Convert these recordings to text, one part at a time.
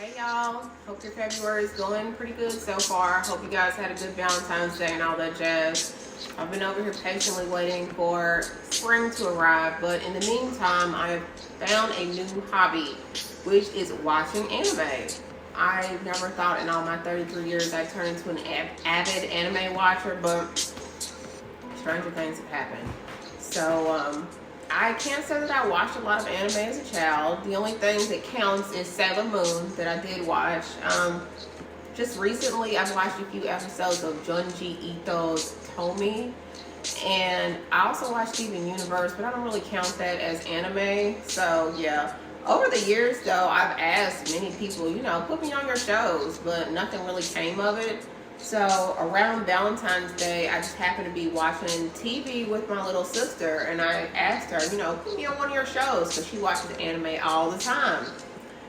Hey y'all, hope your February is going pretty good so far. Hope you guys had a good Valentine's Day and all that jazz. I've been over here patiently waiting for spring to arrive, but in the meantime, I've found a new hobby, which is watching anime. I never thought in all my 33 years I'd turn into an avid anime watcher, but stranger things have happened. So, I can't say that I watched a lot of anime as a child. The only thing that counts is Sailor Moon that I did watch. Just recently, I've watched a few episodes of Junji Ito's Tomi. And I also watched Steven Universe, but I don't really count that as anime. So, yeah. Over the years, though, I've asked many people, put me on your shows, but nothing really came of it. So around Valentine's Day, I just happened to be watching TV with my little sister, and I asked her, put me on one of your shows, because she watches anime all the time.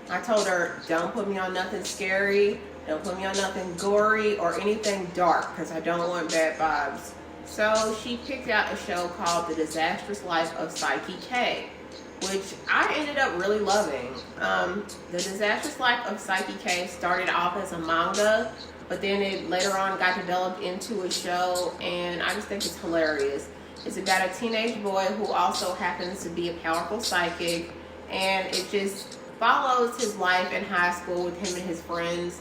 I told her, don't put me on nothing scary, don't put me on nothing gory, or anything dark, because I don't want bad vibes. So she picked out a show called The Disastrous Life of Saiki K, which I ended up really loving. The Disastrous Life of Saiki K started off as a manga, but then it later on got developed into a show, and I just think it's hilarious. It's about a teenage boy who also happens to be a powerful psychic, and it just follows his life in high school with him and his friends.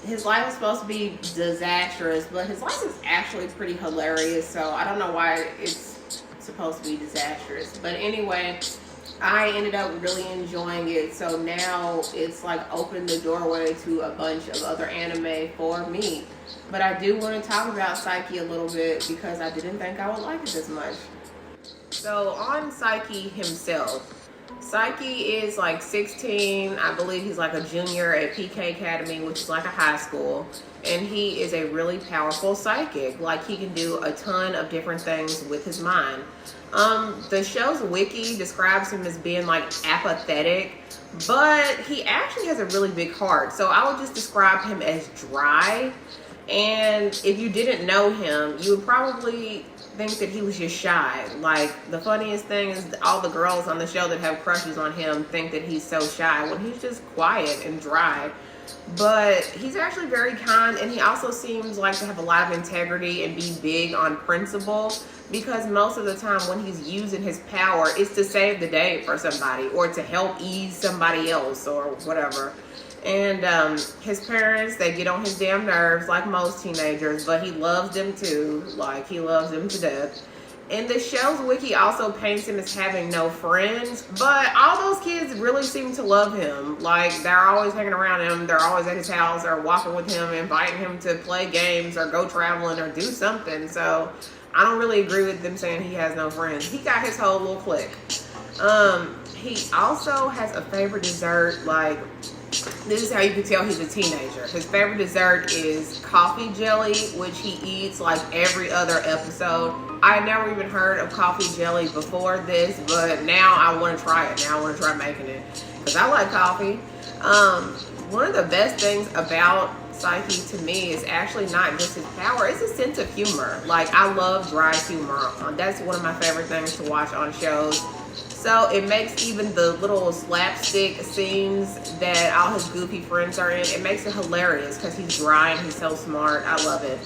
His life is supposed to be disastrous, but his life is actually pretty hilarious, so I don't know why it's supposed to be disastrous. But anyway, I ended up really enjoying it, so now it's like opened the doorway to a bunch of other anime for me. But I do want to talk about Saiki a little bit because I didn't think I would like it as much. So on Saiki himself, Saiki is like 16. I believe he's like a junior at PK Academy, which is like a high school. And he is a really powerful psychic. Like, he can do a ton of different things with his mind. The show's wiki describes him as being like apathetic, but he actually has a really big heart. So I would just describe him as dry. And if you didn't know him, you would probably think that he was just shy. Like, the funniest thing is all the girls on the show that have crushes on him think that he's so shy when he's just quiet and dry. But he's actually very kind, and he also seems like to have a lot of integrity and be big on principle, because most of the time when he's using his power, it's to save the day for somebody or to help ease somebody else or whatever. And his parents, they get on his damn nerves like most teenagers, but he loves them too. Like, he loves them to death. And the show's wiki also paints him as having no friends, but all those kids really seem to love him. Like, they're always hanging around him, they're always at his house, or walking with him, inviting him to play games or go traveling or do something. So I don't really agree with them saying he has no friends. He got his whole little clique. He also has a favorite dessert. Like, this is how you can tell he's a teenager. His favorite dessert is coffee jelly, which he eats like every other episode. I had never even heard of coffee jelly before this, but now I want to try it. Now I want to try making it because I like coffee. One of the best things about Saiki to me is actually not just his power, it's his sense of humor. Like, I love dry humor. That's one of my favorite things to watch on shows. So it makes even the little slapstick scenes that all his goofy friends are in, it makes it hilarious because he's dry and he's so smart. I love it.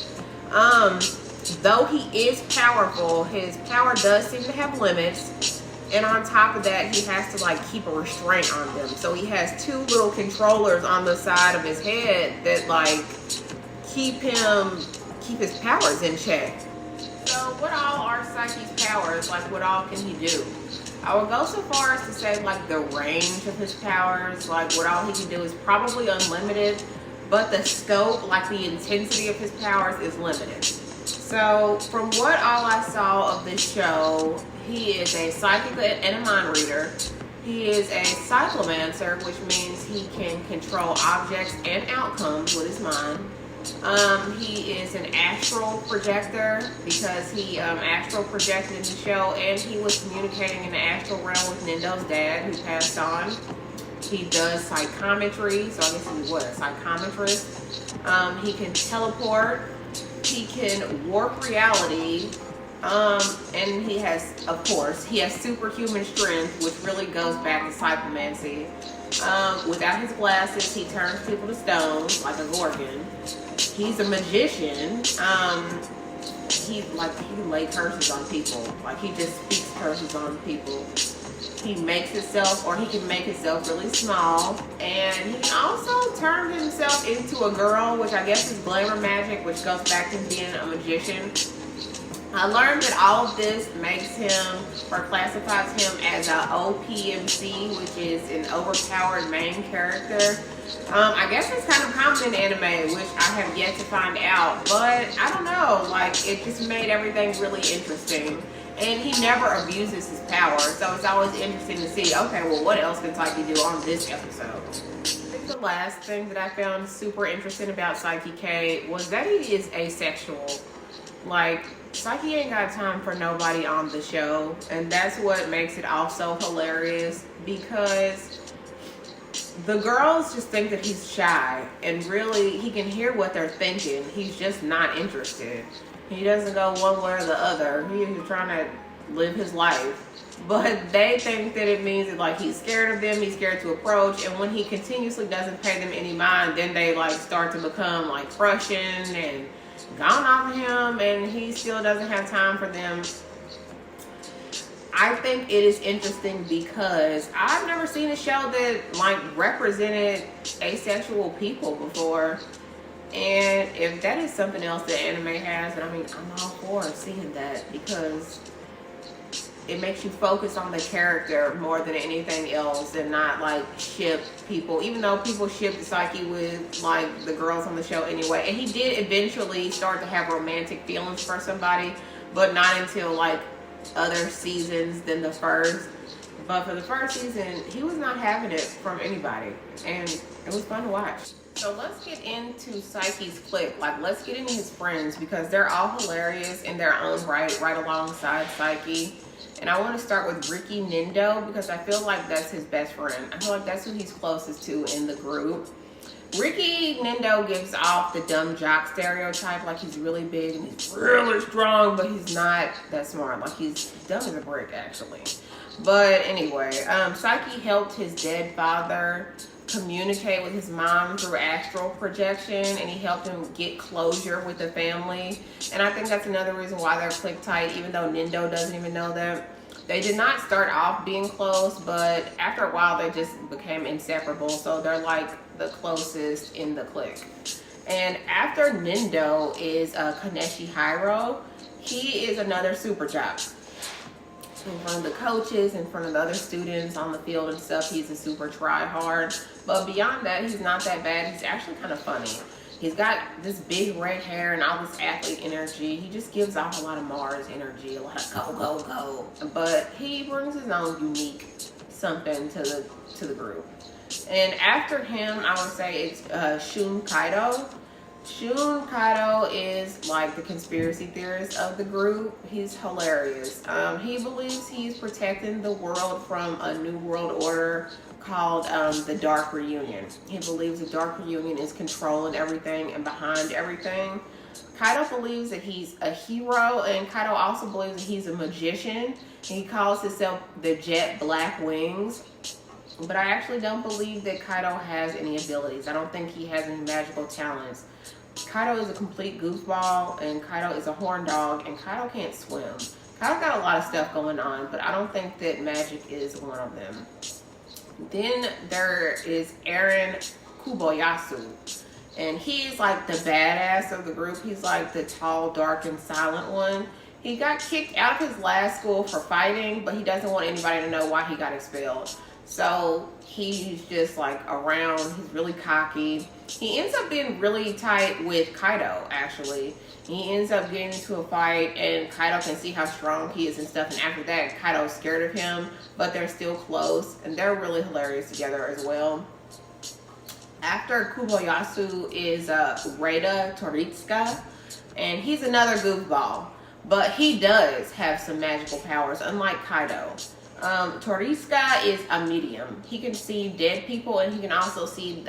Though he is powerful, his power does seem to have limits. And on top of that, he has to like keep a restraint on them. So he has two little controllers on the side of his head that like keep his powers in check. So what all are Saiki's powers? Like, what all can he do? I would go so far as to say like the range of his powers, like what all he can do is probably unlimited, but the scope, like the intensity of his powers, is limited. So from what all I saw of this show, he is a psychic and a mind reader. He is a cyclomancer, which means he can control objects and outcomes with his mind. He is an astral projector because he astral projected in the show, and he was communicating in the astral realm with Nendo's dad, who passed on. He does psychometry, so I guess he was a psychometrist. He can teleport. He can warp reality. And he has, of course, he has superhuman strength, which really goes back to cyclomancy. Without his glasses, he turns people to stone like a Gorgon. He's a magician. He can lay curses on people. Like he just speaks curses on people. He makes himself, or he can make himself really small, and he can also turn himself into a girl, which I guess is glamour magic, which goes back to being a magician. I learned that all of this makes him, or classifies him as a OPMC, which is an overpowered main character. I guess it's kind of common in anime, which I have yet to find out, but I don't know, like, it just made everything really interesting. And he never abuses his power, so it's always interesting to see, okay, well, what else can Saiki do on this episode? I think the last thing that I found super interesting about Saiki K was that he is asexual. Like, Saiki ain't got time for nobody on the show, and that's what makes it also hilarious, because the girls just think that he's shy, and really, he can hear what they're thinking. He's just not interested. He doesn't go one way or the other. He's trying to live his life. But they think that it means that, like, he's scared of them, he's scared to approach, and when he continuously doesn't pay them any mind, then they, like, start to become, like, Prussian and gone off of him, and he still doesn't have time for them. I think it is interesting because I've never seen a show that, like, represented asexual people before. And if that is something else that anime has, then I mean, I'm all for seeing that, because it makes you focus on the character more than anything else, and not like ship people, even though people shipped Saiki with like the girls on the show anyway. And he did eventually start to have romantic feelings for somebody, but not until like other seasons than the first. But for the first season, he was not having it from anybody, and it was fun to watch. So let's get into Saiki's clique. Like, let's get into his friends, because they're all hilarious in their own right alongside Saiki. And I want to start with Ricky Nindo, because I feel like that's his best friend. I feel like that's who he's closest to in the group. Ricky Nindo gives off the dumb jock stereotype, like he's really big and he's really strong, but he's not that smart. Like, he's dumb as a brick, actually. But anyway, Saiki helped his dead father communicate with his mom through astral projection, and he helped him get closure with the family. And I think that's another reason why they're click tight, even though Nindo doesn't even know that. They did not start off being close, but after a while they just became inseparable, so they're like the closest in the clique. And after Nindo is Kaneshi Hiro. He is another super jock. In front of the coaches, in front of the other students on the field and stuff, he's a super try-hard. But beyond that, he's not that bad. He's actually kind of funny. He's got this big red hair and all this athlete energy. He just gives off a lot of Mars energy, a lot of go, go, go. But he brings his own unique something to the group. And after him, I would say it's Shun Kaido. Shun Kaido is like the conspiracy theorist of the group. He's hilarious. He believes he's protecting the world from a new world order called the Dark Reunion. He believes the Dark Reunion is controlling everything and behind everything. Kaido believes that he's a hero, and Kaido also believes that he's a magician. He calls himself the Jet Black Wings. But I actually don't believe that Kaido has any abilities. I don't think he has any magical talents. Kaido is a complete goofball, and Kaido is a horn dog, and Kaido can't swim. Kaido got a lot of stuff going on, but I don't think that magic is one of them. Then there is Eren Kuboyasu, and he's like the badass of the group. He's like the tall, dark, and silent one. He got kicked out of his last school for fighting, but he doesn't want anybody to know why he got expelled. So he's just like around, he's really cocky. He ends up being really tight with Kaido, actually. He ends up getting into a fight, and Kaido can see how strong he is and stuff. And after that, Kaido's scared of him, but they're still close, and they're really hilarious together as well. After Kuboyasu is Reida Toritsuka, and he's another goofball, but he does have some magical powers, unlike Kaido. Toritsuka is a medium. He can see dead people, and he can also see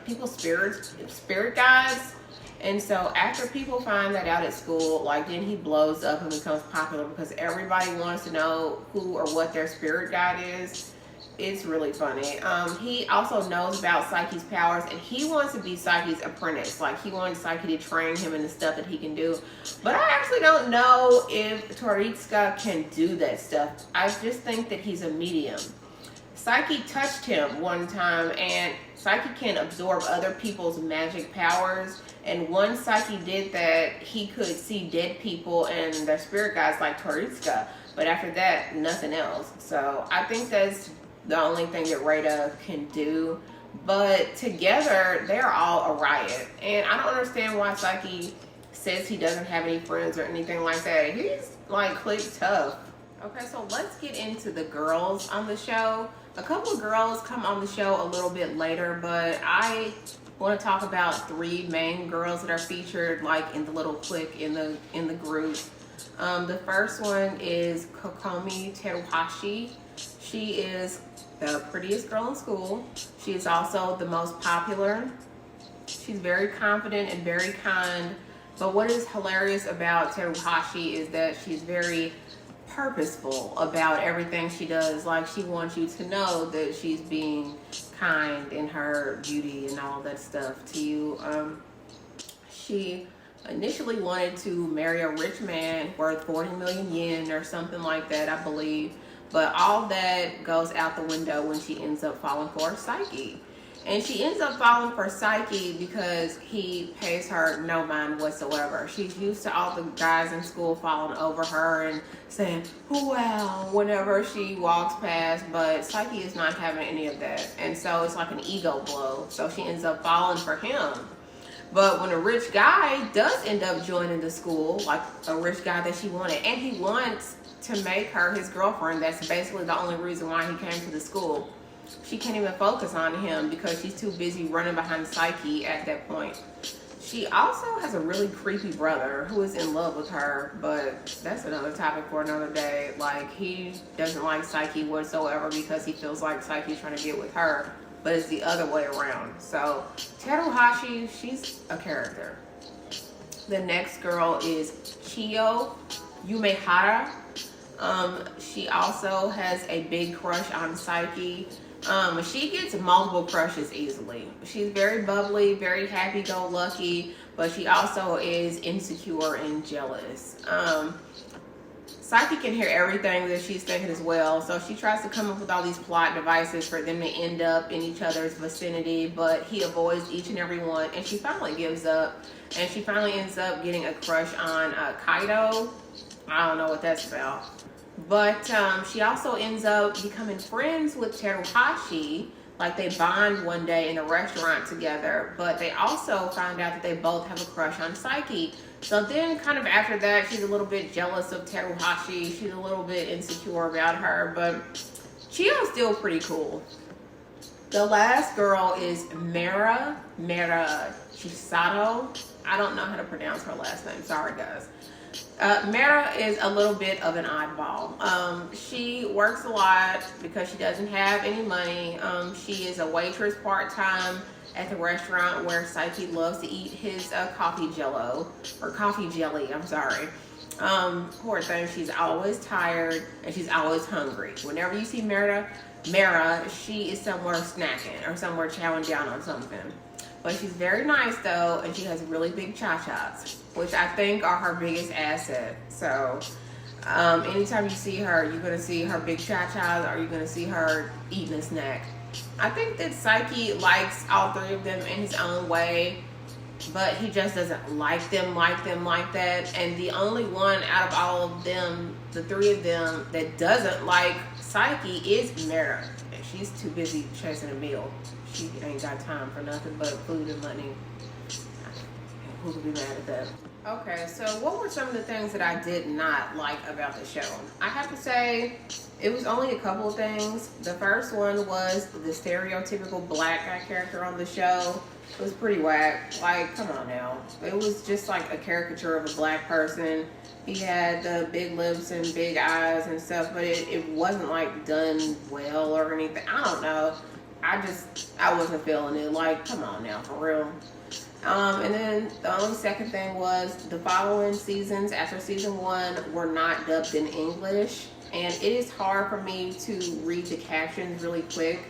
people's spirit guides. And so after people find that out at school, like, then he blows up and becomes popular because everybody wants to know who or what their spirit guide is. It's really funny. He also knows about Saiki's powers, and he wants to be Saiki's apprentice. Like, he wants Saiki to train him in the stuff that he can do. But I actually don't know if Toritsuka can do that stuff. I just think that he's a medium. Saiki touched him one time, and Saiki can absorb other people's magic powers. And once Saiki did that, he could see dead people and their spirit guides like Toritsuka. But after that, nothing else. So I think that's the only thing that Rada can do. But together, they're all a riot. And I don't understand why Saiki says he doesn't have any friends or anything like that. He's like click tough. Okay, so let's get into the girls on the show. A couple of girls come on the show a little bit later, but I want to talk about 3 main girls that are featured like in the little clique in the group. The first one is Kokomi Teruhashi. She is the prettiest girl in school. She is also the most popular. She's very confident and very kind. But what is hilarious about Teruhashi is that she's very purposeful about everything she does. Like, she wants you to know that she's being kind in her beauty and all that stuff to you. She initially wanted to marry a rich man worth 40 million yen or something like that, I believe. But all that goes out the window when she ends up falling for Saiki. And she ends up falling for Saiki because he pays her no mind whatsoever. She's used to all the guys in school falling over her and saying, wow, whenever she walks past. But Saiki is not having any of that. And so it's like an ego blow. So she ends up falling for him. But when a rich guy does end up joining the school, like a rich guy that she wanted, and he wants to make her his girlfriend, that's basically the only reason why he came to the school. She can't even focus on him because she's too busy running behind Saiki at that point. She also has a really creepy brother who is in love with her, but that's another topic for another day. Like, he doesn't like Saiki whatsoever because he feels like Saiki's trying to get with her, but it's the other way around. So Teruhashi, she's a character. The next girl is Chiyo Yumehara. She also has a big crush on Saiki. She gets multiple crushes easily. She's very bubbly, very happy-go-lucky, but she also is insecure and jealous. Saiki can hear everything that she's thinking as well, so she tries to come up with all these plot devices for them to end up in each other's vicinity, but he avoids each and every one, and she finally gives up, and she finally ends up getting a crush on Kaido. I don't know what that's about. But she also ends up becoming friends with Teruhashi. Like, they bond one day in a restaurant together, but they also find out that they both have a crush on Saiki. So then kind of after that, she's a little bit jealous of Teruhashi. She's a little bit insecure about her, but Chiyo's still pretty cool. The last girl is Mera Chisato. I don't know how to pronounce her last name. Sorry, guys. Mera is a little bit of an oddball. She works a lot because she doesn't have any money. She is a waitress part-time at the restaurant where Saiki loves to eat his coffee jelly, I'm sorry. Poor thing, she's always tired and she's always hungry. Whenever you see Mera, she is somewhere snacking or somewhere chowing down on something. But she's very nice though, and she has really big cha-chas, which I think are her biggest asset. So anytime you see her, you're going to see her big cha-chas, or you're going to see her eating a snack. I think that Saiki likes all 3 of them in his own way, but he just doesn't like them like that. And the only one out of all of them, the 3 of them, that doesn't like Saiki is Mera. She's too busy chasing a meal. She ain't got time for nothing but food and money. Who could be mad at that? Okay, so what were some of the things that I did not like about the show? I have to say, it was only a couple of things. The first one was the stereotypical black guy character on the show. It was pretty whack. Like, come on now. It was just like a caricature of a black person. He had the big lips and big eyes and stuff, but it wasn't like done well or anything. I don't know. I wasn't feeling it. Like, come on now, for real. And then the only second thing was the following seasons after season 1 were not dubbed in English. and it is hard for me to read the captions really quick.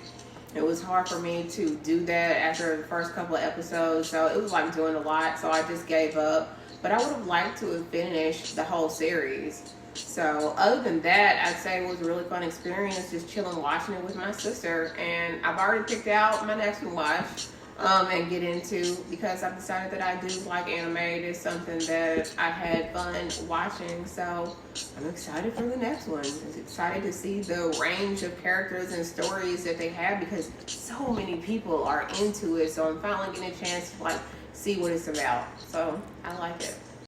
It was hard for me to do that after the first couple of episodes, so it was like doing a lot, so I just gave up. But I would have liked to have finished the whole series. So other than that, I'd say it was a really fun experience just chilling watching it with my sister. And I've already picked out my next one watch and get into, because I've decided that I do like anime. It is something that I had fun watching. So I'm excited for the next one. I'm excited to see the range of characters and stories that they have, because so many people are into it. So I'm finally getting a chance to like see what it's about. So I like it.